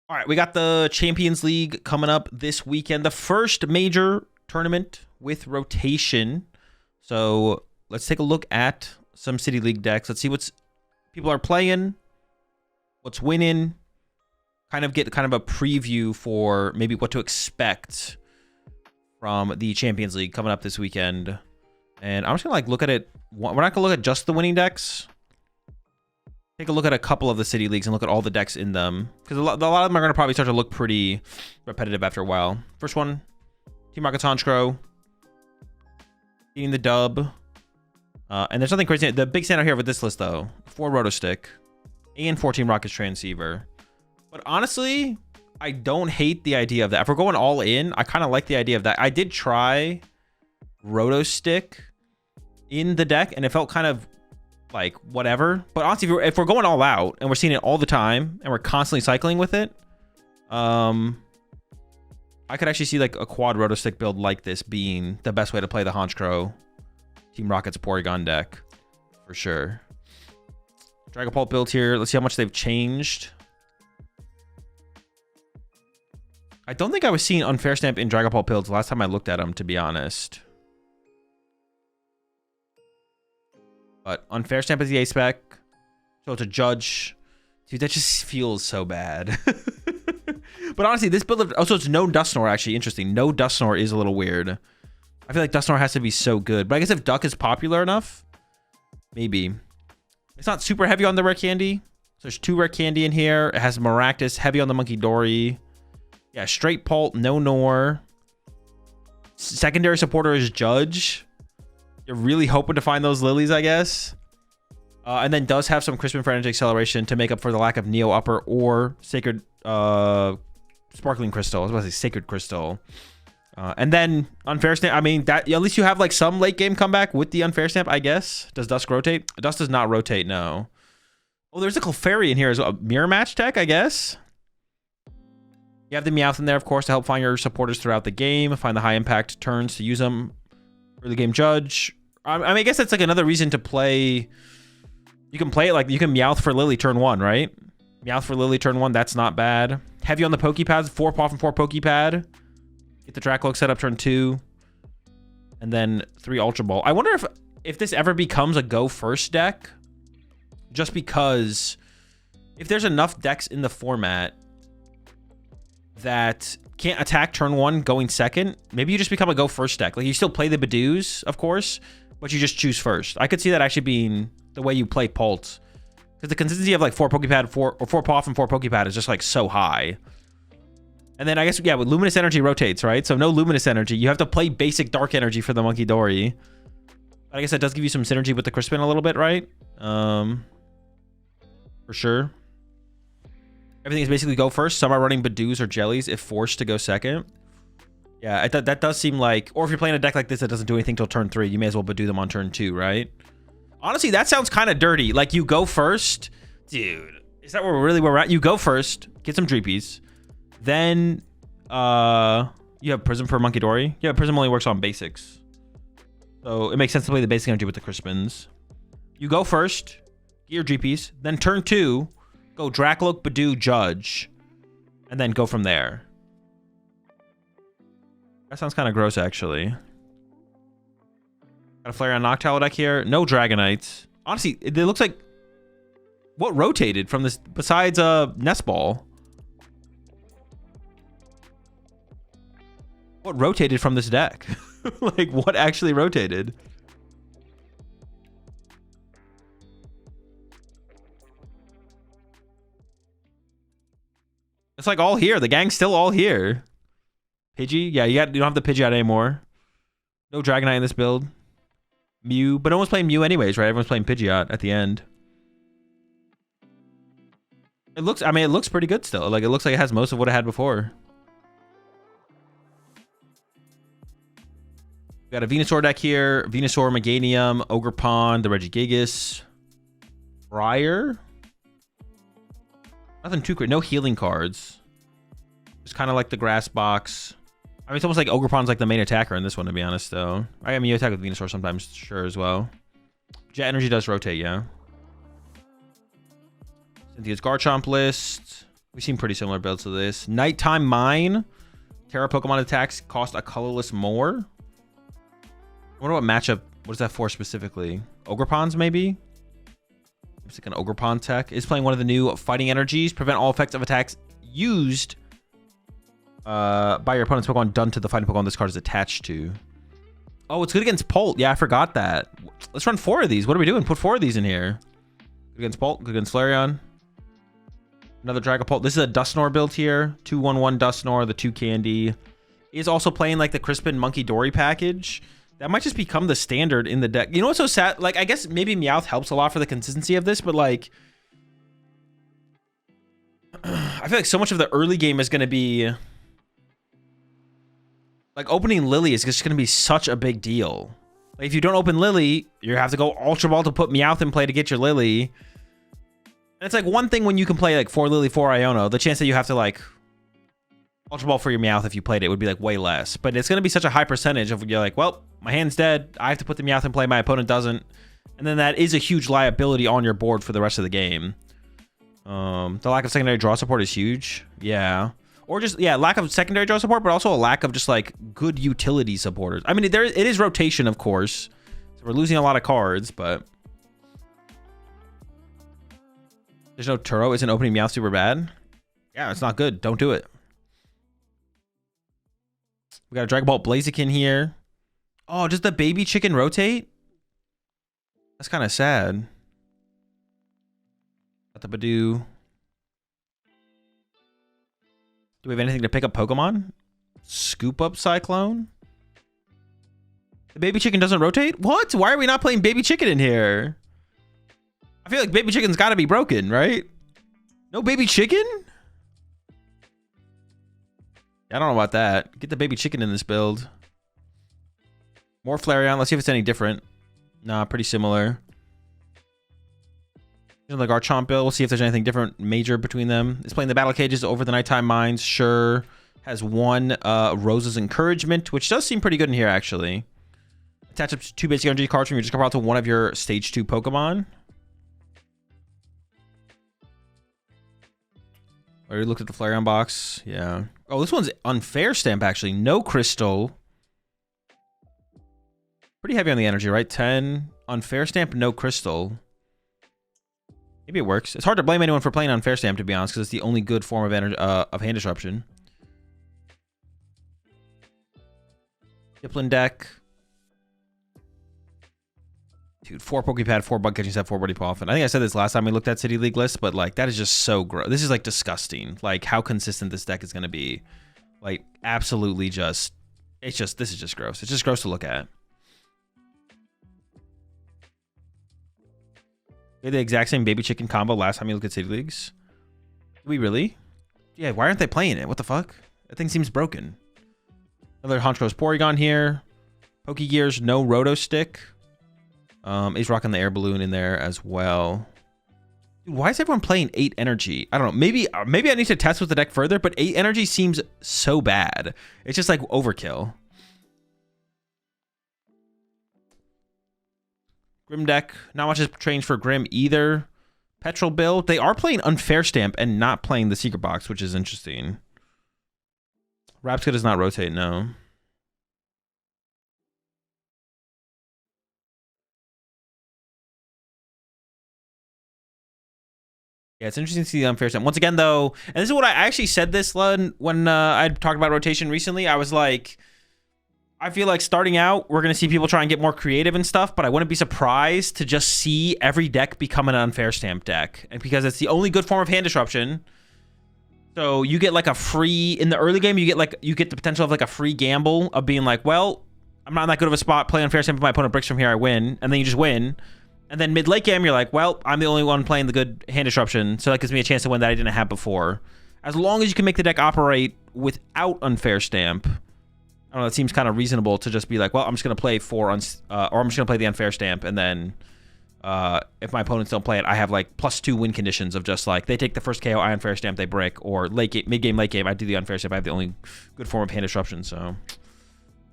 All right, we got the Champions League coming up this weekend. The first major tournament with rotation. So let's take a look at some City League decks. Let's see what's people are playing, what's winning, kind of get a preview for maybe what to expect from the Champions League coming up this weekend. And I'm just gonna look at it. We're not gonna look at just the winning decks. Take a look at a couple of the City Leagues and look at all the decks in them, because a lot of them are going to probably start to look pretty repetitive after a while. First one, Team Rocket's Honchkrow, getting the dub. And there's nothing crazy. The big standout here with this list, though, 4 Rotostick and 14 Rocket's Transceiver. But honestly, I don't hate the idea of that. If we're going all in, I kind of like the idea of that. I did try Rotostick in the deck, and it felt kind of like whatever. But honestly, if we're going all out and we're seeing it all the time and we're constantly cycling with it, I could actually see like a quad Rotostick build like this being the best way to play the Honchkrow Team Rocket's Porygon deck for sure. Dragapult build here. Let's see how much they've changed. I don't think I was seeing Unfair Stamp in Dragapult builds last time I looked at them, to be honest. But Unfair Stamp is the A-Spec. So it's a Judge. Dude, that just feels so bad. But honestly, this build... Also, it's no Dusknoir, actually. Interesting. No Dusknoir is a little weird. I feel like Dusknoir has to be so good. But I guess if Duck is popular enough, maybe. It's not super heavy on the Rare Candy. So there's 2 Rare Candy in here. It has Maractus, heavy on the Monkey Dory. Yeah, straight Pult, no Nor. Secondary supporter is Judge. You're really hoping to find those lilies, I guess. And then does have some Crispin for Energy Acceleration to make up for the lack of Neo Upper or Sacred Sparkling Crystal. I was about to say Sacred Crystal. And then Unfair Stamp. I mean, that at least you have like some late game comeback with the Unfair Stamp, I guess. Does Dusk rotate? Dusk does not rotate, no. Oh, there's a Clefairy in here as well. Mirror Match tech, I guess. You have the Meowth in there, of course, to help find your supporters throughout the game. Find the high impact turns to use them. Early game Judge. I mean, I guess that's like another reason to play. You can play it like you can Meowth for Lily turn 1, right? Meowth for Lily turn 1. That's not bad. Heavy on the Pokepads. 4 Paw and 4 Pokepad. Get the Dracloak set up turn 2. And then 3 Ultra Ball. I wonder if this ever becomes a go first deck. Just because if there's enough decks in the format that can't attack turn 1 going second, maybe you just become a go first deck. Like you still play the Badoos, of course, but you just choose first. I could see that actually being the way you play Pult, because the consistency of like 4 Pokepad, 4 Paw and 4 Pokepad is just like so high. And then I guess, yeah, with Luminous Energy rotates, right? So no Luminous Energy. You have to play basic Dark Energy for the Monkey Dory. But I guess that does give you some synergy with the Crispin a little bit, right? For sure. Everything is basically go first. Some are running Badoos or Jellies if forced to go second. Yeah, that does seem like... Or if you're playing a deck like this that doesn't do anything till turn 3, you may as well Badoo them on turn 2, right? Honestly, that sounds kind of dirty. Like, you go first. Dude, is that where we're at? You go first, get some Dreepies. Then, you have Prism for Monkey Dory. Yeah, Prism only works on basics. So, it makes sense to play the basic energy with the Crispins. You go first, get your Dreepies. Then turn 2... Go Dracloak, Badoo, Judge, and then go from there. That sounds kind of gross, actually. Got a Flareon Noctowl deck here. No Dragonites. Honestly, it looks like... What rotated from this besides Nest Ball? What rotated from this deck? Like, what actually rotated? It's like all here. The gang's still all here. Pidgey? Yeah, you don't have the Pidgeot anymore. No Dragonite in this build. Mew. But no one's playing Mew anyways, right? Everyone's playing Pidgeot at the end. It looks pretty good still. Like, it looks like it has most of what it had before. We got a Venusaur deck here. Venusaur, Meganium, Ogerpon, the Regigigas. Briar? Nothing too great. No healing cards. It's kind of like the grass box. I mean, it's almost like Ogerpon's like the main attacker in this one, to be honest, though. I mean, you attack with Venusaur sometimes, sure, as well. Jet Energy does rotate, yeah. Cynthia's Garchomp list. We've seen pretty similar builds to this. Nighttime Mine. Terra Pokemon attacks cost a colorless more. I wonder what matchup. What is that for specifically? Ogrepons, maybe? It's like an Ogrepon tech. Is playing one of the new fighting energies. Prevent all effects of attacks used by your opponent's Pokemon done to the fighting Pokemon this card is attached to. Oh, it's good against Polt. Yeah, I forgot that. Let's run 4 of these. What are we doing? Put 4 of these in here. Good against Polt. Good against Flareon. Another Dragapult. This is a Dusknoir build here. 2/1/1 Dusknoir. The 2 candy. Is also playing like the Crispin Monkey Dory package. That might just become the standard in the deck. You know what's so sad? Like, I guess maybe Meowth helps a lot for the consistency of this, but like, I feel like so much of the early game is going to be like opening Lily is just going to be such a big deal. Like, if you don't open Lily, you have to go Ultra Ball to put Meowth in play to get your Lily. And it's like one thing when you can play like 4 Lily, 4 Iono, the chance that you have to like Ultra Ball for your Meowth if you played it would be like way less. But it's going to be such a high percentage of you're like, well, my hand's dead. I have to put the Meowth in play. My opponent doesn't. And then that is a huge liability on your board for the rest of the game. The lack of secondary draw support is huge. Yeah. Or just, yeah, lack of secondary draw support, but also a lack of just like good utility supporters. I mean, it is rotation, of course. So we're losing a lot of cards, but there's no Turo. Isn't opening Meowth super bad? Yeah, it's not good. Don't do it. We got a Dragon Ball Blaziken here. Oh, does the baby chicken rotate? That's kind of sad. Got the Badoo. Do we have anything to pick up Pokemon? Scoop up Cyclone? The baby chicken doesn't rotate? What? Why are we not playing baby chicken in here? I feel like baby chicken's got to be broken, right? No baby chicken? I don't know about that. Get the baby chicken in this build. More Flareon. Let's see if it's any different. Nah, pretty similar. Like our Chomp build. We'll see if there's anything different major between them. It's playing the Battle Cages over the Nighttime Mines. Sure. Has 1 Rose's Encouragement, which does seem pretty good in here, actually. Attach up to 2 basic energy cards from your discard pile to one of your Stage 2 Pokemon. Already looked at the Flareon box. Yeah. Oh, this one's Unfair Stamp, actually. No Crystal. Pretty heavy on the energy, right? 10. Unfair Stamp, no Crystal. Maybe it works. It's hard to blame anyone for playing Unfair Stamp, to be honest, because it's the only good form of energy, of hand disruption. Diplin deck. Dude, 4 Pokepad, 4 Bug Catching Set, 4 Buddy Poffin. I think I said this last time we looked at City League lists, but like that is just so gross. This is like disgusting. Like how consistent this deck is going to be. Like absolutely just, it's just, this is just gross. It's just gross to look at. We had the exact same baby chicken combo last time you looked at City Leagues. Did we really? Yeah, why aren't they playing it? What the fuck? That thing seems broken. Another Honchkro's Porygon here. Pokegears, no Roto Stick. He's rocking the air balloon in there as well. Dude, why is everyone playing 8 energy? I don't know. Maybe I need to test with the deck further, but 8 energy seems so bad. It's just like overkill. Grim deck. Not much has changed for Grim either. Petrol build. They are playing Unfair Stamp and not playing the Secret Box, which is interesting. Rapska does not rotate, no. Yeah, it's interesting to see the Unfair Stamp. Once again, though, and this is what I actually said this when I talked about rotation recently. I was like, I feel like starting out, we're going to see people try and get more creative and stuff, but I wouldn't be surprised to just see every deck become an Unfair Stamp deck. And because it's the only good form of hand disruption. So you get like a free, in the early game, you get the potential of like a free gamble of being like, well, I'm not in that good of a spot, play Unfair Stamp, if my opponent bricks from here, I win. And then you just win. And then mid-late game, you're like, well, I'm the only one playing the good hand disruption, so that gives me a chance to win that I didn't have before. As long as you can make the deck operate without Unfair Stamp, I don't know, it seems kind of reasonable to just be like, well, I'm just going to play or I'm just going to play the Unfair Stamp, and then if my opponents don't play it, I have like +2 win conditions of just like, they take the first KO, I Unfair Stamp, they brick, or mid-game, late game, I do the Unfair Stamp, I have the only good form of hand disruption, so,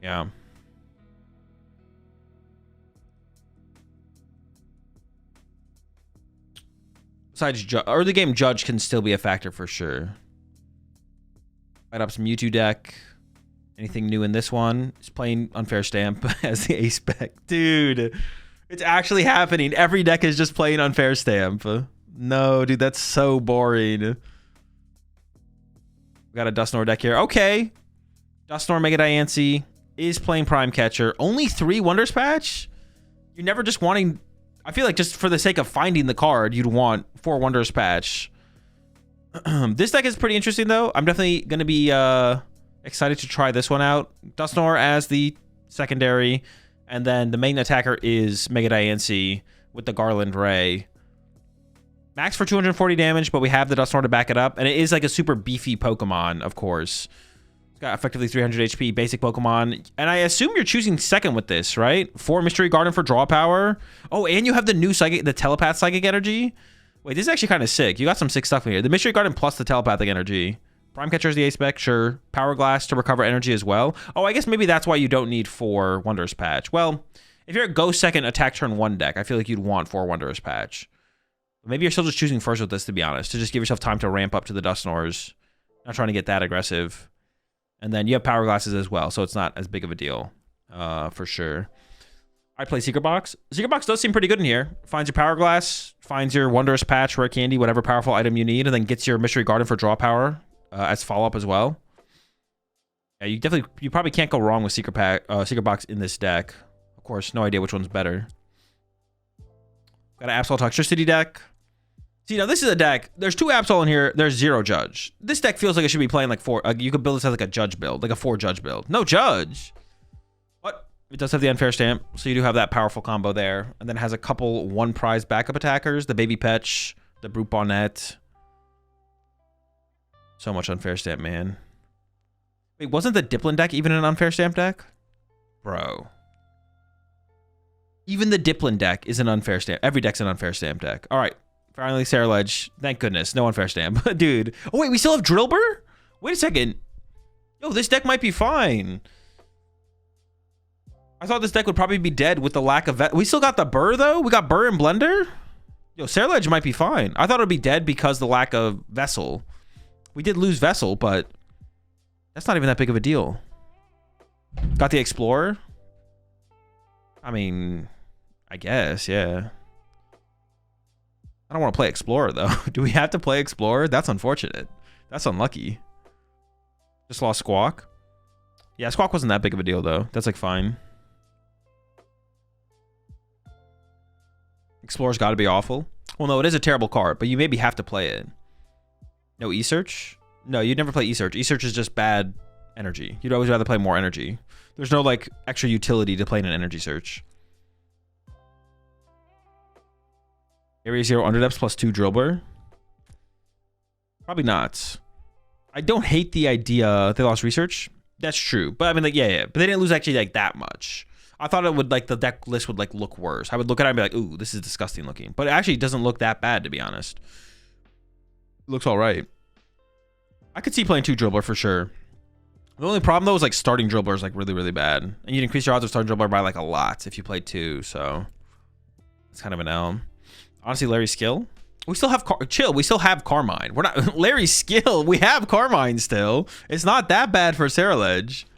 yeah. Besides, early game Judge can still be a factor for sure. Light up some Mewtwo deck. Anything new in this one? It's playing Unfair Stamp as the ace spec. Dude, it's actually happening. Every deck is just playing Unfair Stamp. No, dude, that's so boring. We got a Dusknoir deck here. Okay. Dusknoir Mega Diancie is playing Prime Catcher. Only 3 Wonders Patch? You're never just wanting... I feel like just for the sake of finding the card, you'd want 4 Wonders Patch. This deck is pretty interesting, though. I'm definitely going to be excited to try this one out. Dusknoir as the secondary, and then the main attacker is Mega Diancie with the Garland Ray. Max for 240 damage, but we have the Dusknoir to back it up, and it is like a super beefy Pokemon, of course. It's got effectively 300 HP, basic Pokemon. And I assume you're choosing second with this, right? 4 Mystery Garden for draw power. Oh, and you have the new Psychic, the Telepath Psychic Energy. Wait, this is actually kind of sick. You got some sick stuff in here. The Mystery Garden plus the Telepathic Energy. Prime Catcher is the ace spec, sure. Power Glass to recover energy as well. Oh, I guess maybe that's why you don't need 4 Wonders Patch. Well, if you're a go second attack turn 1 deck, I feel like you'd want 4 Wonders Patch. But maybe you're still just choosing first with this, to be honest, to just give yourself time to ramp up to the Dusknoirs. Not trying to get that aggressive. And then you have Power Glasses as well, so it's not as big of a deal, for sure. I play Secret Box. Secret Box does seem pretty good in here. Finds your Power Glass, finds your Wondrous Patch, Rare Candy, whatever powerful item you need, and then gets your Mystery Garden for draw power as follow-up as well. Yeah, you probably can't go wrong with Secret Box in this deck. Of course, no idea which one's better. Got an Absol Toxtricity deck. See, now this is a deck. There's 2 Absol in here. There's 0 Judge. This deck feels like it should be playing like 4. You could build this as like a Judge build, like a 4 Judge build. No Judge. What? It does have the Unfair Stamp, so you do have that powerful combo there. And then it has a couple 1 prize backup attackers, the Baby Petch, the Brute Bonnet. So much Unfair Stamp, man. Wait, wasn't the Diplin deck even an Unfair Stamp deck? Bro. Even the Diplin deck is an Unfair Stamp. Every deck's an Unfair Stamp deck. All right. Finally, Sarah Ledge. Thank goodness. No Unfair Stamp. Dude. Oh, wait. We still have Drillbur? Wait a second. Yo, this deck might be fine. I thought this deck would probably be dead with the lack of... We still got the Burr, though? We got Burr and Blender? Yo, Sarah Ledge might be fine. I thought it would be dead because the lack of Vessel. We did lose Vessel, but... That's not even that big of a deal. Got the Explorer? I mean... I guess, yeah. I don't want to play Explorer, though. Do we have to play Explorer? That's unfortunate. That's unlucky. Just lost Squawk. Yeah, Squawk wasn't that big of a deal, though. That's, like, fine. Explorer's got to be awful. Well, no, it is a terrible card, but you maybe have to play it. No E-Search? No, you'd never play E-Search. E-Search is just bad energy. You'd always rather play more energy. There's no, like, extra utility to play in an energy search. Area 0 Underdepths plus 2 Drillbur? Probably not. I don't hate the idea they lost Research. That's true. But I mean, like, yeah. But they didn't lose actually like that much. I thought it would, like, the deck list would, like, look worse. I would look at it and be like, ooh, this is disgusting looking. But it actually doesn't look that bad, to be honest. It looks all right. I could see playing 2 Drillbur for sure. The only problem, though, is, like, starting Drillbur is, like, really, really bad. And you'd increase your odds of starting Drillbur by, like, a lot if you played 2. So it's kind of an L. Honestly, Larry's Skill. We still have chill. We still have Carmine. We're not Larry's Skill. We have Carmine still. It's not that bad for Sarah Ledge.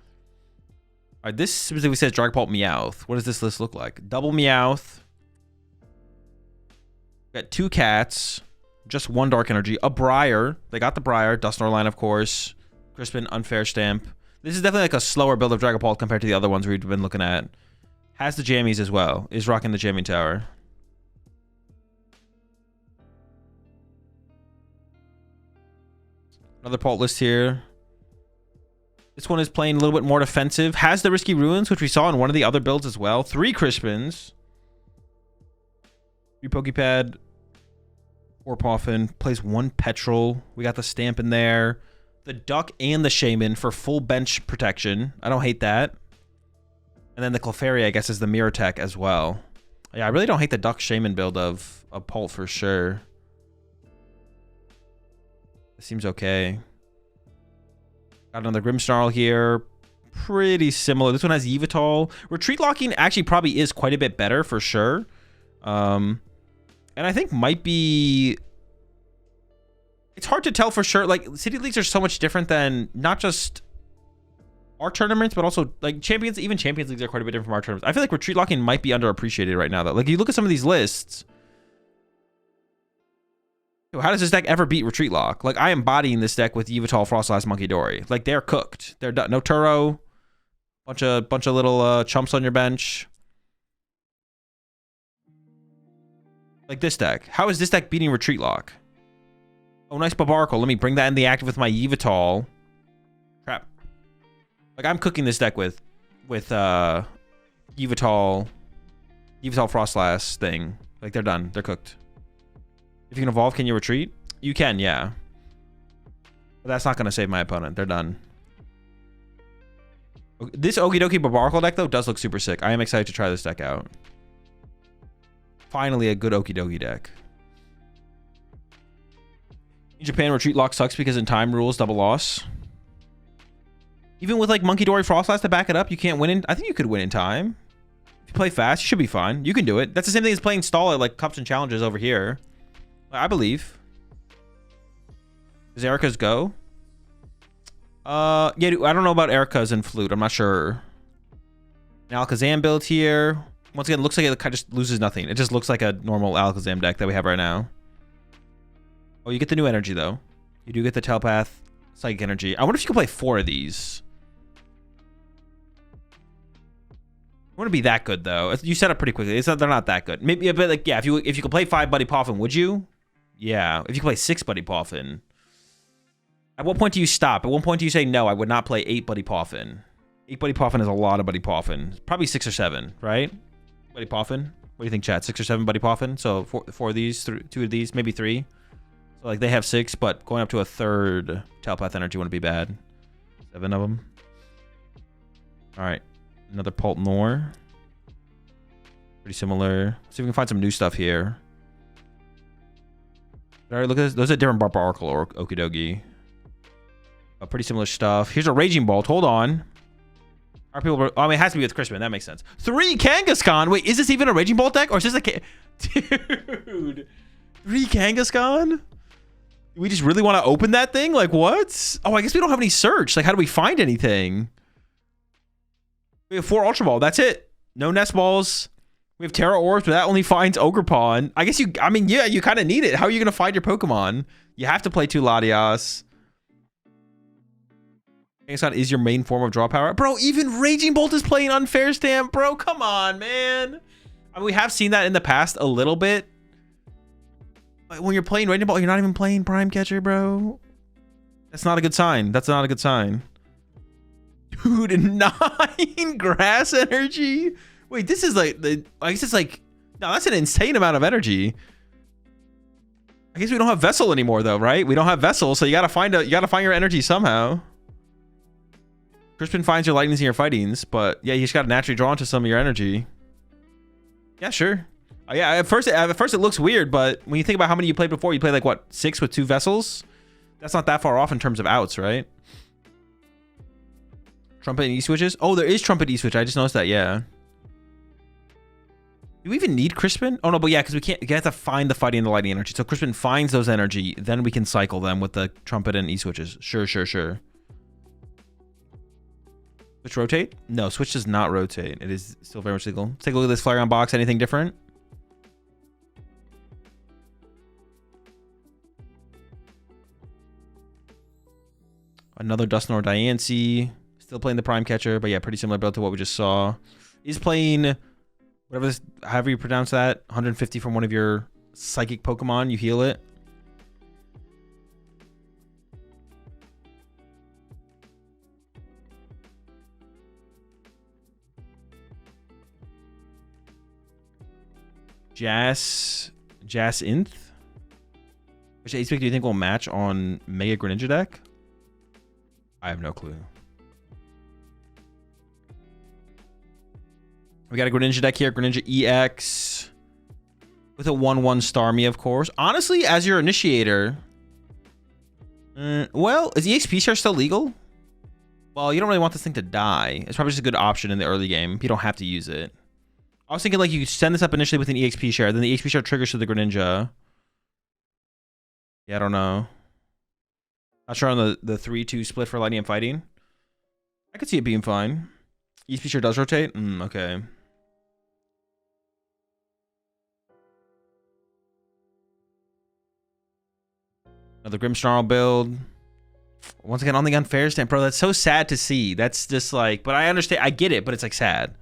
All right, this specifically says Dragapult Meowth. What does this list look like? Double Meowth. Got 2 cats. Just 1 Dark Energy. A Briar. They got the Briar. Dusknoir line, of course. Crispin, Unfair Stamp. This is definitely like a slower build of Dragapult compared to the other ones we've been looking at. Has the jammies as well. Is rocking the jamming tower. Another Pult list here. This one is playing a little bit more defensive. Has the Risky Ruins, which we saw in one of the other builds as well. 3 Crispins. 3 Pokepad. 4 Poffin. Plays 1 Petrol. We got the Stamp in there. The Duck and the Shaman for full bench protection. I don't hate that. And then the Clefairy, I guess, is the Mirror Tech as well. Yeah, I really don't hate the Duck Shaman build of Pult for sure. It seems okay. Got another Grimmsnarl here. Pretty similar. This one has Yveltal. Retreat locking actually probably is quite a bit better for sure. And I think might be It's hard to tell for sure. Like, City Leagues are so much different than not just our tournaments, but also like Champions. Even Champions Leagues are quite a bit different from our tournaments. I feel like retreat locking might be underappreciated right now, though. Like, you look at some of these lists. How does this deck ever beat retreat lock? Like, I am bodying this deck with Yveltal, Frostlass, Monkey Dory. Like, they're cooked. They're done. No Turo. Bunch of little chumps on your bench. Like this deck. How is this deck beating retreat lock? Oh, nice Babaracle. Let me bring that in the active with my Yveltal. Crap. Like, I'm cooking this deck with Yveltal Frostlass thing. Like, they're done. They're cooked. If you can evolve, can you retreat? You can, yeah. But that's not going to save my opponent. They're done. This Okie Dokie Babaracle deck, though, does look super sick. I am excited to try this deck out. Finally, a good Okie Dokie deck. In Japan, retreat lock sucks because in time rules double loss. Even with like Monkey Dory Frostlass to back it up, you can't win in. I think you could win in time. If you play fast, you should be fine. You can do it. That's the same thing as playing stall at like Cups and Challenges over here. I believe. Does Erica's go? Yeah, dude, I don't know about Erica's and Flute. I'm not sure. An Alakazam build here. Once again, looks like it just loses nothing. It just looks like a normal Alakazam deck that we have right now. Oh, you get the new energy, though. You do get the Telepath, Psychic Energy. I wonder if you can play 4 of these. I wouldn't be that good, though. You set up pretty quickly. They're not that good. Maybe, but like, yeah, if you could play 5 Buddy Poffin, would you? Yeah. If you could play 6 Buddy Poffin. At what point do you stop? At what point do you say, no, I would not play 8 Buddy Poffin? 8 Buddy Poffin is a lot of Buddy Poffin. Probably 6 or 7, right? Buddy Poffin. What do you think, chat? 6 or 7 Buddy Poffin? So 4 of these, 2 of these, maybe 3. So like they have 6, but going up to a 3rd Telepath Energy wouldn't be bad. 7 of them. All right. Another Poltnor. Pretty similar. See if we can find some new stuff here. All right, look at this. Those are different Barbaracle or Okidogi. Pretty similar stuff. Here's a Raging Bolt. Hold on. Are people? I mean, it has to be with Crispin. That makes sense. 3 Kangaskhan. Wait, is this even a Raging Bolt deck, or is this a dude? 3 Kangaskhan? We just really want to open that thing? Like what? Oh, I guess we don't have any search. Like, how do we find anything? We have 4 Ultra Ball. That's it. No Nest Balls. We have Terra Orbs, but that only finds Ogerpon. I guess I mean, yeah, you kind of need it. How are you going to find your Pokemon? You have to play 2 Latias. Kangaskhan is your main form of draw power. Bro, even Raging Bolt is playing Unfair Stamp. Bro, come on, man. I mean, we have seen that in the past a little bit. But when you're playing Raging Bolt, you're not even playing Prime Catcher, bro. That's not a good sign. That's not a good sign. Dude, 9 Grass Energy? Wait, this is like... I guess it's like... No, that's an insane amount of energy. I guess we don't have Vessel anymore, though, right? We don't have Vessel, so you gotta find your energy somehow. Crispin finds your lightnings and your fightings, but yeah, you just gotta naturally draw into some of your energy. Yeah, sure. Yeah, at first it looks weird, but when you think about how many you played before, you played like what, 6 with 2 Vessels? That's not that far off in terms of outs, right? Trumpet and E-switches? Oh, there is Trumpet E-switch. I just noticed that, yeah. Do we even need Crispin? Oh no, but yeah, because we have to find the fighting and the lighting energy. So Crispin finds those energy, then we can cycle them with the Trumpet and E-switches. Sure. Switch rotate? No, Switch does not rotate. It is still very much legal. Let's take a look at this Flareon box. Anything different? Another Dusknoir Diancie. Still playing the Prime Catcher, but yeah, pretty similar build to what we just saw. He's playing whatever this, however you pronounce that, 150 from one of your psychic Pokemon. You heal it. Jacinth? Which ace pick do you think will match on Mega Greninja deck? I have no clue. We got a Greninja deck here, Greninja EX. With a 1/1 Starmie, of course. Honestly, as your initiator... well, is EXP share still legal? Well, you don't really want this thing to die. It's probably just a good option in the early game. You don't have to use it. I was thinking like you could send this up initially with an EXP share, then the EXP share triggers to the Greninja. Yeah, I don't know. Not sure on the 3-2 split for Lightning and Fighting. I could see it being fine. East feature does rotate? Okay. Another Grimmsnarl build. Once again, on the unfair stand, bro, that's so sad to see. That's just like, but I understand. I get it, but it's like sad.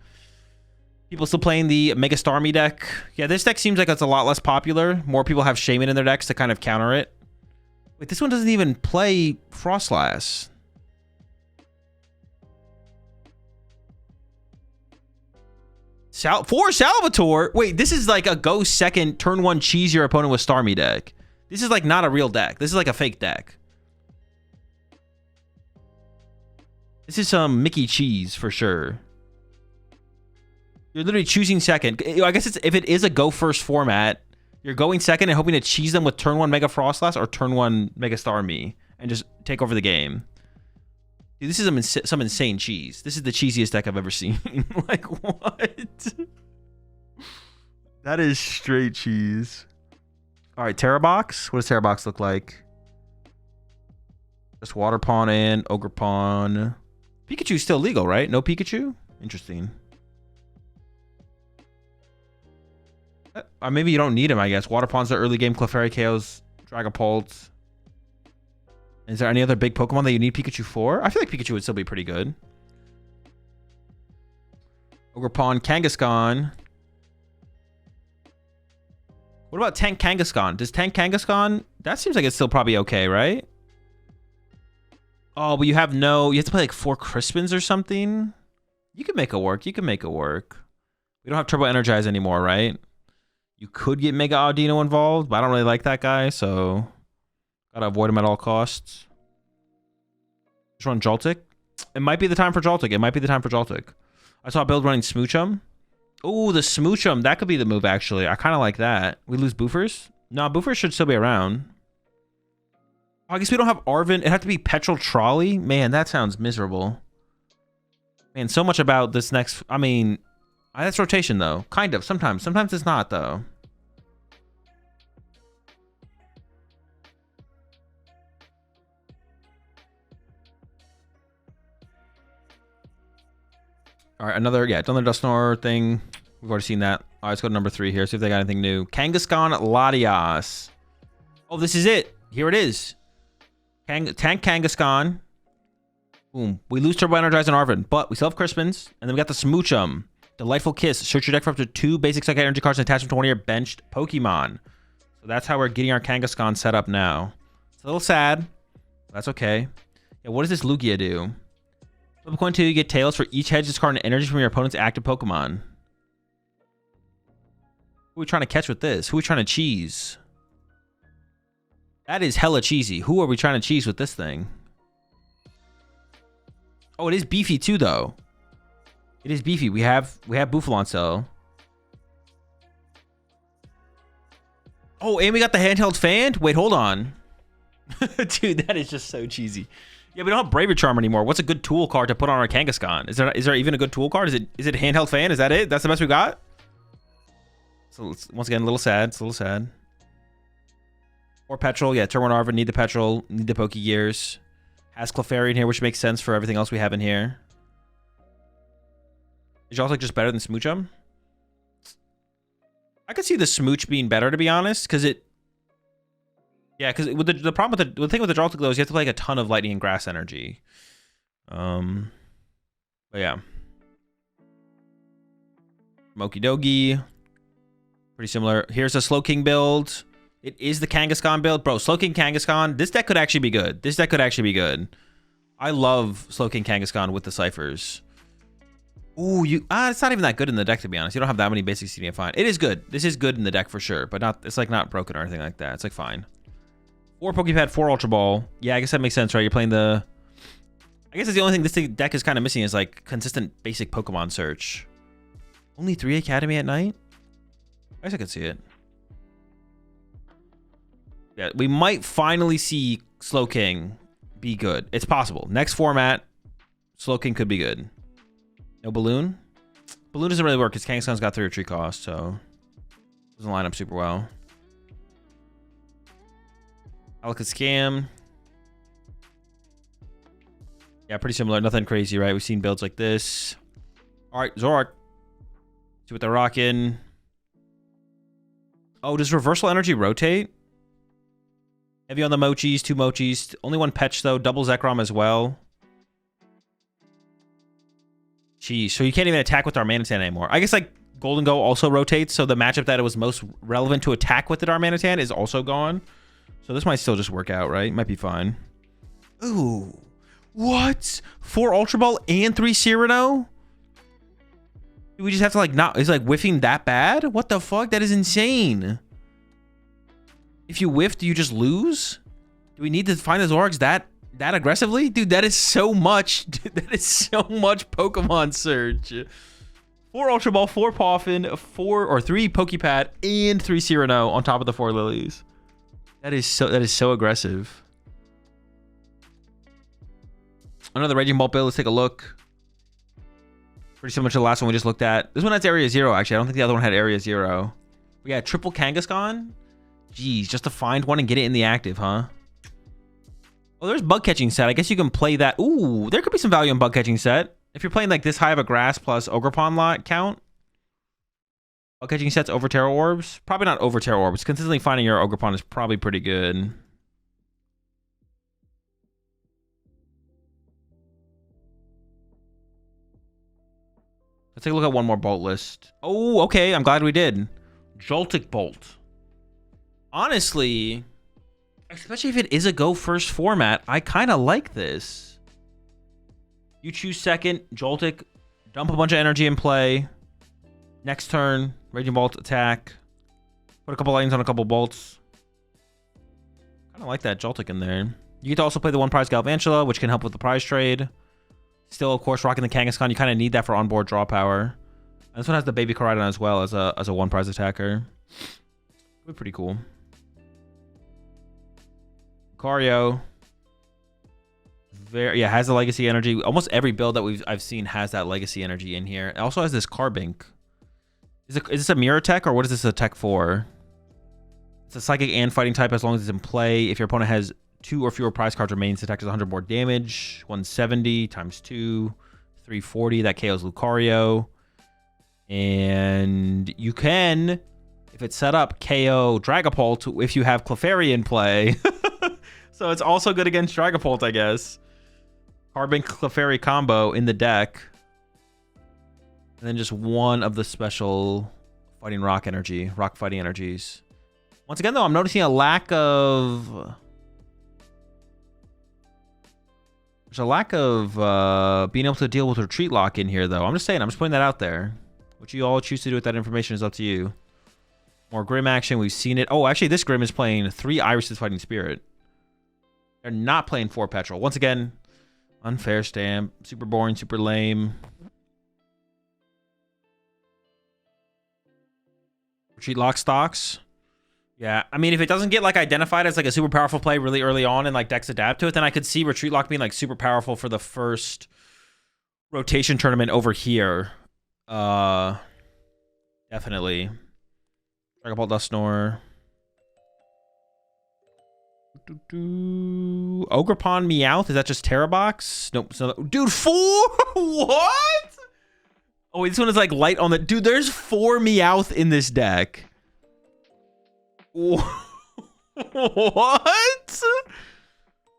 People still playing the Mega Starmie deck. Yeah, this deck seems like it's a lot less popular. More people have Shaman in their decks to kind of counter it. Wait, this one doesn't even play Frostlass. For Salvatore? Wait, this is like a go second, turn one, cheese your opponent with Starmie deck. This is like not a real deck. This is like a fake deck. This is some Mickey cheese for sure. You're literally choosing second. I guess it's if it is a go first format, you're going second and hoping to cheese them with turn one Mega Frostlass or turn one Mega Starmie and just take over the game. Dude, this is some insane cheese. This is the cheesiest deck I've ever seen. Like, what? That is straight cheese. All right, Terra Box. What does Terra Box look like? Just Water Pawn and Ogre Pawn. Pikachu's still legal, right? No Pikachu? Interesting. Maybe you don't need him, I guess. Water Pawn's the early game. Clefairy KO's Dragapult. Is there any other big Pokemon that you need Pikachu for? I feel like Pikachu would still be pretty good. Ogre Pawn, Kangaskhan. What about Tank Kangaskhan? Does Tank Kangaskhan... That seems like it's still probably okay, right? Oh, but you have no... You have to play like 4 Crispins or something? You can make it work. You can make it work. We don't have Turbo Energize anymore, right? You could get Mega Audino involved, but I don't really like that guy, so... Gotta avoid him at all costs. Just run Joltik. It might be the time for Joltik. It might be the time for Joltik. I saw a build running Smoochum. Oh, the Smoochum. That could be the move, actually. I kind of like that. We lose Boofers? No, Boofers should still be around. Oh, I guess we don't have Arven. It had to be Petrol Trolley. Man, that sounds miserable. Man, so much about this next... I mean, that's rotation, though. Kind of. Sometimes. Sometimes it's not, though. All right, another Dusknoir thing. We've already seen that. All right, let's go to number 3 here. See if they got anything new. Kangaskhan Latias. Oh, this is it. Here it is. Tank Kangaskhan. Boom. We lose Turbo Energize and Arven, but we still have Crispins. And then we got the Smoochum. Delightful Kiss. Search your deck for up to 2 basic Psychic Energy cards and attach them to one of your benched Pokemon. So that's how we're getting our Kangaskhan set up now. It's a little sad. That's okay. Yeah, what does this Lugia do? Flip a coin 2, you get Tails for each hedge discard and energy from your opponent's active Pokemon. Who are we trying to catch with this? Who are we trying to cheese? That is hella cheesy. Who are we trying to cheese with this thing? Oh, it is beefy too, though. It is beefy. We have Bouffalon Cell. Oh, and we got the handheld fan? Wait, hold on. Dude, that is just so cheesy. Yeah, we don't have Braver Charm anymore. What's a good tool card to put on our Kangaskhan? Is there even a good tool card? Is it handheld fan? Is that it? That's the best we got? So it's, once again, a little sad. It's a little sad. Or Petrol. Yeah, Turbo Arven. Need the Petrol. Need the Pokegears. Has Clefairy in here, which makes sense for everything else we have in here. Is Joltik just better than Smoochum? I could see the Smooch being better, to be honest, because it... Yeah, because with the problem with the thing with the Joltik though is you have to play like a ton of Lightning and Grass energy. But yeah. Moki Dogi. Pretty similar. Here's a Slowking build. It is the Kangaskhan build. Bro, Slowking Kangaskhan. This deck could actually be good. This deck could actually be good. I love Slowking Kangaskhan with the Ciphers. Ooh, it's not even that good in the deck, to be honest. You don't have that many basic CDM fine. It is good. This is good in the deck for sure, but not. It's like not broken or anything like that. It's like fine. 4 Pokepad, 4 Ultra Ball. Yeah, I guess that makes sense, right? You're playing the... I guess that's the only thing this deck is kind of missing is like consistent basic Pokemon search. Only 3 Academy at night? I guess I could see it. Yeah, we might finally see Slowking be good. It's possible. Next format, Slowking could be good. No Balloon? Balloon doesn't really work because Kangaskhan's got 3 retreat cost, so... Doesn't line up super well. Alaka Scam. Yeah, pretty similar. Nothing crazy, right? We've seen builds like this. All right, Zoroark. See what they're rocking. Oh, does Reversal Energy rotate? Heavy on the Mochis, 2 Mochis. Only 1 Petch, though. Double Zekrom as well. Jeez, so you can't even attack with Darmanitan anymore. I guess, like, Golden Go also rotates, so the matchup that it was most relevant to attack with the Darmanitan is also gone. So this might still just work out, right? Might be fine. Ooh. What? 4 Ultra Ball and 3 Cyrano? Do we just have to, like, not... Is, like, whiffing that bad? What the fuck? That is insane. If you whiff, do you just lose? Do we need to find the Zoroarks that aggressively? Dude, that is so much. Dude, that is so much Pokemon Surge. 4 Ultra Ball, 4 Poffin, 3 Pokepad, and 3 Cyrano on top of the 4 Lilies. That is so aggressive. Another Raging Bolt build. Let's take a look. Pretty similar to the last one we just looked at. This one has Area 0, actually. I don't think the other one had Area 0. We got triple Kangaskhan. Jeez, just to find one and get it in the active, huh? Oh, there's Bug Catching Set. I guess you can play that. Ooh, there could be some value in Bug Catching Set. If you're playing like this high of a grass plus Ogerpon lot count. Bug Catching Set's over Terra Orbs. Probably not over Terra Orbs. Consistently finding your Ogerpon is probably pretty good. Let's take a look at one more Bolt list. Oh, okay. I'm glad we did. Joltik Bolt. Honestly, especially if it is a go first format, I kind of like this. You choose second, Joltik, dump a bunch of energy in play. Next turn, Raging Bolt attack. Put a couple lightnings on a couple bolts. Kind of like that Joltik in there. You get to also play the 1 prize Galvantula, which can help with the prize trade. Still, of course, rocking the Kangaskhan. You kind of need that for onboard draw power. And this one has the Baby Koraidon as well as a 1 prize attacker. Be pretty cool. Lucario. Has the legacy energy. Almost every build that I've seen has that legacy energy in here. It also has this Carbink. Is this a mirror tech or what is this a tech for? It's a psychic and fighting type as long as it's in play. If your opponent has 2 or fewer prize cards remains, the tech does 100 more damage. 170 times 2, 340. That KOs Lucario. And you can, if it's set up, KO Dragapult if you have Clefairy in play. So it's also good against Dragapult, I guess. Carbink Clefairy combo in the deck. And then just one of the special fighting rock fighting energies. Once again, though, I'm noticing a lack of... There's a lack of being able to deal with Retreat Lock in here, though. I'm just saying, I'm just putting that out there. What you all choose to do with that information is up to you. More Grim action, we've seen it. Oh, actually, this Grim is playing 3 Iris's Fighting Spirit. They're not playing 4 Petrol. Once again, unfair stamp. Super boring, super lame. Retreat Lock stocks. Yeah, I mean, if it doesn't get like identified as like a super powerful play really early on and like decks adapt to it, then I could see Retreat Lock being like super powerful for the first rotation tournament over here. Definitely. Dragon Ball Dusknoir. Ogerpon Meowth, is that just Terra Box? Nope. So, dude, 4? What? Oh, wait, this one is like light on the... Dude, there's 4 Meowth in this deck. What? I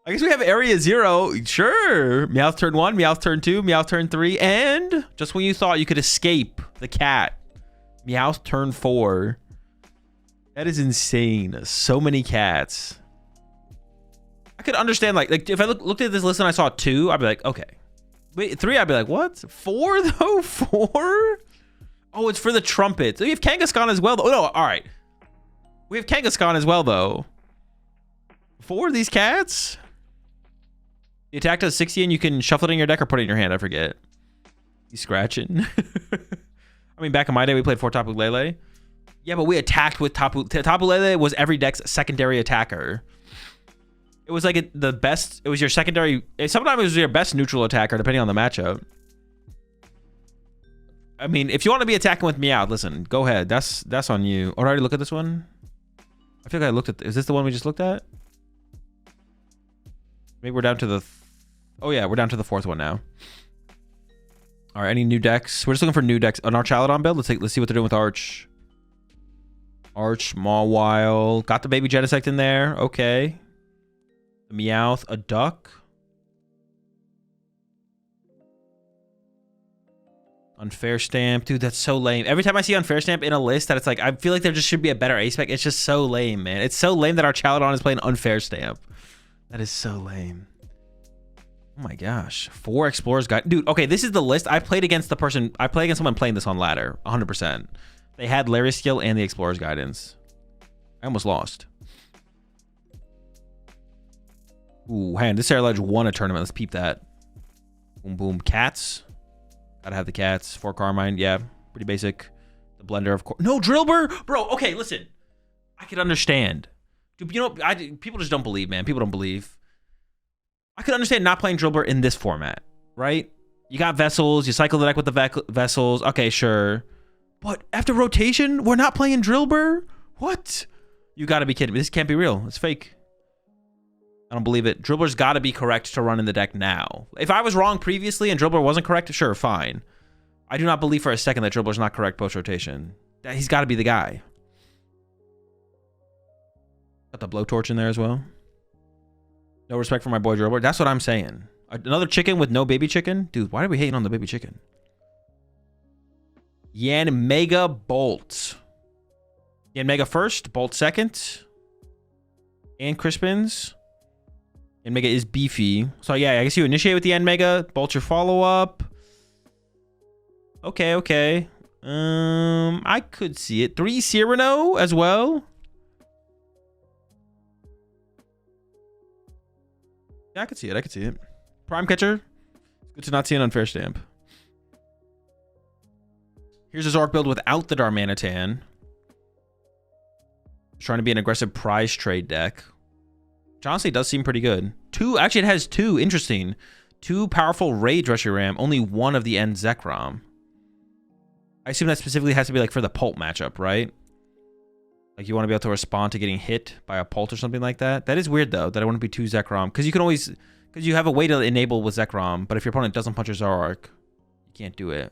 guess we have Area 0. Sure. Meowth turn 1, Meowth turn 2, Meowth turn 3, and just when you thought you could escape the cat, Meowth turn 4. That is insane. So many cats. I could understand, like if I looked at this list and I saw 2, I'd be like, okay. Wait, 3, I'd be like, what? 4 though? 4? Oh, it's for the trumpet. So you have Kangaskhan as well, though. Oh, no, all right. We have Kangaskhan as well, though. 4 of these cats? The attack does 60 and you can shuffle it in your deck or put it in your hand. I forget. He's scratching. I mean, back in my day, we played 4 Tapu Lele. Yeah, but we attacked with Tapu. Tapu Lele was every deck's secondary attacker. It was like the best. It was your secondary. Sometimes it was your best neutral attacker, depending on the matchup. I mean, if you want to be attacking with Meowth, listen, go ahead. That's on you. Or already look at this one. I feel like I looked at. Is this the one we just looked at? Maybe we're down to the Oh yeah, we're down to the 4th one now. All right, any new decks? We're just looking for new decks. An Archaludon build. Let's see what they're doing with Arch. Arch, Mawile. Got the baby Genesect in there. Okay. A Meowth, a Duck. Unfair Stamp. Dude, that's so lame. Every time I see Unfair Stamp in a list that it's like, I feel like there just should be a better ace spec. It's just so lame, man. It's so lame that our Archaludon is playing Unfair Stamp. That is so lame. Oh my gosh. 4 Explorers Guide. Dude, okay, this is the list. I played against someone playing this on ladder. 100%. They had Lariat Skill and the Explorer's Guidance. I almost lost. Ooh, man, this Air Ledge won a tournament. Let's peep that. Boom, boom. Cats. Gotta have the cats. 4 Carmine. Yeah, pretty basic. The Blender, of course. No, Drillbur! Bro, okay, listen. I could understand. Dude, you know, people just don't believe, man. People don't believe. I could understand not playing Drillbur in this format, right? You got Vessels. You cycle the deck with the Vessels. Okay, sure. But after rotation, we're not playing Drillbur? What? You gotta be kidding me. This can't be real. It's fake. I don't believe it. Drillbur's gotta be correct to run in the deck now. If I was wrong previously and Drillbur wasn't correct, sure, fine. I do not believe for a second that Drillbur's not correct post-rotation. He's gotta be the guy. Got the Blowtorch in there as well. No respect for my boy Drillbur. That's what I'm saying. Another chicken with no baby chicken? Dude, why are we hating on the baby chicken? Yan Mega Bolt. Yan Mega first, Bolt second. And Crispins. Yan Mega is beefy. So yeah, I guess you initiate with the Yan Mega. Bolt your follow-up. Okay, okay. I could see it. 3 Cyrano as well. Yeah, I could see it. I could see it. Prime Catcher. It's good to not see an Unfair Stamp. Here's a Zork build without the Darmanitan. Trying to be an aggressive prize trade deck. Which honestly does seem pretty good. Actually, it has 2. Interesting. 2 powerful Rage Reshiram. Only 1 of the end Zekrom. I assume that specifically has to be like for the Pult matchup, right? Like you want to be able to respond to getting hit by a Pult or something like that. That is weird though, that I want to be 2 Zekrom. Because you can always, because you have a way to enable with Zekrom, but if your opponent doesn't punch your Zoroark, you can't do it.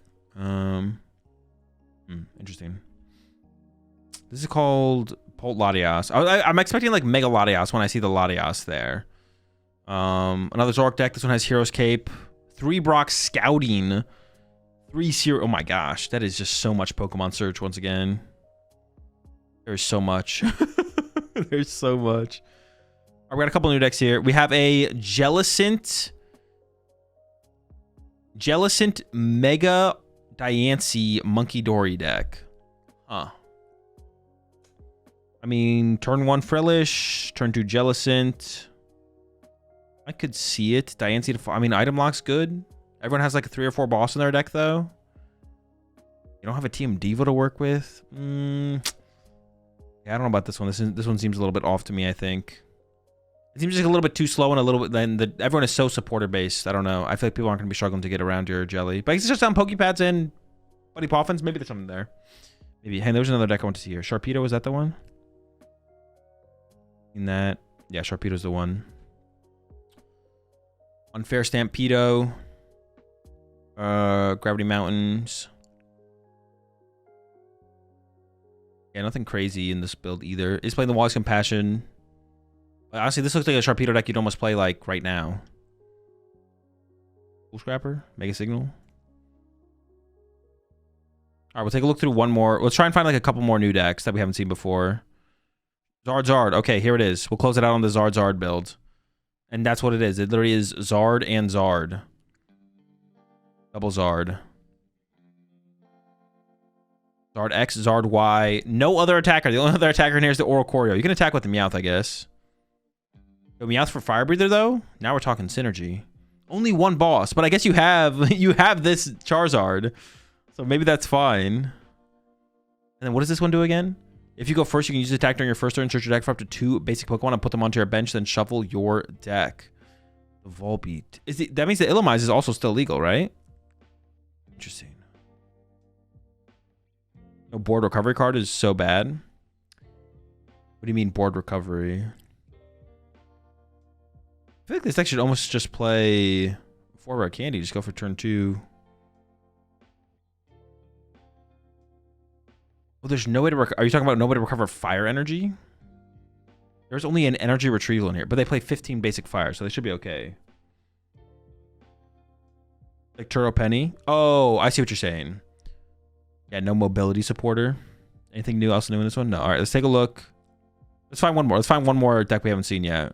Interesting. This is called Pult Latias. I'm expecting like Mega Latias when I see the Latias there. Another Zoroark deck. This one has Hero's Cape. 3 Brock Scouting. 3 Zero. Oh my gosh, that is just so much Pokemon Search once again. There's so much. There's so much. All right, we got a couple new decks here. We have a Jellicent Mega Diancie Monkey Dory deck. Huh. I mean, turn 1 Frillish, turn 2 Jellicent. I could see it. Diancie to... I mean, item lock's good. Everyone has like a 3 or 4 boss in their deck, though. You don't have a Team Devo to work with. Yeah, I don't know about this one. This one seems a little bit off to me, I think. It seems like a little bit too slow and a little bit... Then everyone is so supporter-based. I don't know. I feel like people aren't going to be struggling to get around your Jelly. But it's just on Pokepads and Buddy Poffins. Maybe there's something there. Maybe. Hey, there's another deck I want to see here. Sharpedo, is that the one? In that... Yeah, Sharpedo's the one. Unfair Stampedo. Gravity Mountains. Yeah, nothing crazy in this build either. It's playing the Wall's Compassion. But honestly, this looks like a Sharpedo deck you'd almost play like right now. Cool Scrapper, Mega Signal. All right, we'll take a look through one more. Let's try and find like a couple more new decks that we haven't seen before. Zard. Okay, here it is. We'll close it out on the Zard build. And that's what it is. It literally is Zard and Zard. Double Zard. Zard X, Zard Y. No other attacker. The only other attacker in here is the Oricorio. You can attack with the Meowth, I guess. Go Meowth for Fire Breather, though? Now we're talking synergy. Only 1 boss, but I guess you have this Charizard. So maybe that's fine. And then what does this one do again? If you go first, you can use the attack during your first turn, search your deck for up to 2 basic Pokemon and put them onto your bench, then shuffle your deck. The Volbeat. That means the Illumise is also still legal, right? Interesting. No board recovery card is so bad. What do you mean board recovery? I feel like this deck should almost just play 4 rare candy. Just go for turn 2. Well, there's no way to... Are you talking about no way to recover fire energy? There's only an energy retrieval in here, but they play 15 basic fire, so they should be okay. Like Turo Penny? Oh, I see what you're saying. Yeah, no mobility supporter. Anything new else new in this one? No. All right, let's take a look. Let's find one more. Let's find one more deck we haven't seen yet.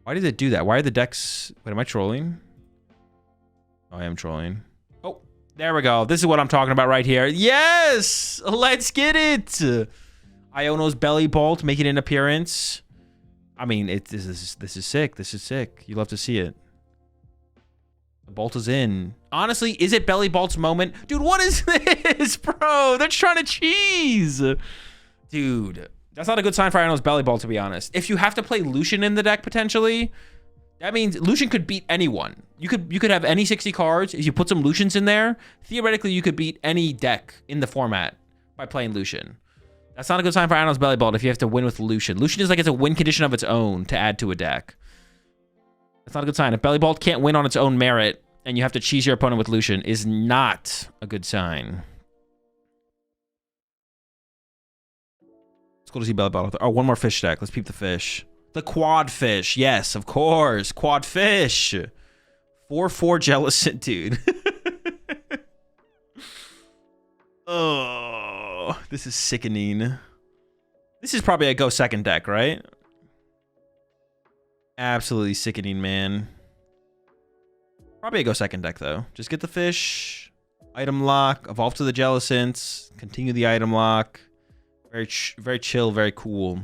Why did it do that? Why are the decks... Wait, am I trolling? Oh, I am trolling. Oh, there we go. This is what I'm talking about right here. Yes! Let's get it! Iono's Belly Bolt making an appearance. I mean, this is sick. This is sick. You love to see it. The bolt is in. Honestly, is it Belly Bolt's moment? Dude, what is this, bro? They're trying to cheese. Dude, that's not a good sign for Iono's Belly Bolt, to be honest. If you have to play Lucian in the deck, potentially, that means Lucian could beat anyone. You could have any 60 cards. If you put some Lucians in there, theoretically, you could beat any deck in the format by playing Lucian. That's not a good sign for Iono's Belly Bolt if you have to win with Lucian. Lucian is like it's a win condition of its own to add to a deck. That's not a good sign. If Belly Bolt can't win on its own merit and you have to cheese your opponent with Lucian is not a good sign. It's cool to see Belly Bolt. Oh, one more fish deck. Let's peep the fish. The quad fish. Yes, of course. Quad fish. 4/4 Jellicent, dude. Oh, this is sickening. This is probably a go second deck, right? Absolutely sickening, man. Probably a go second deck, though. Just get the fish, item lock, evolve to the Jellicents, continue the item lock. Very chill, very cool.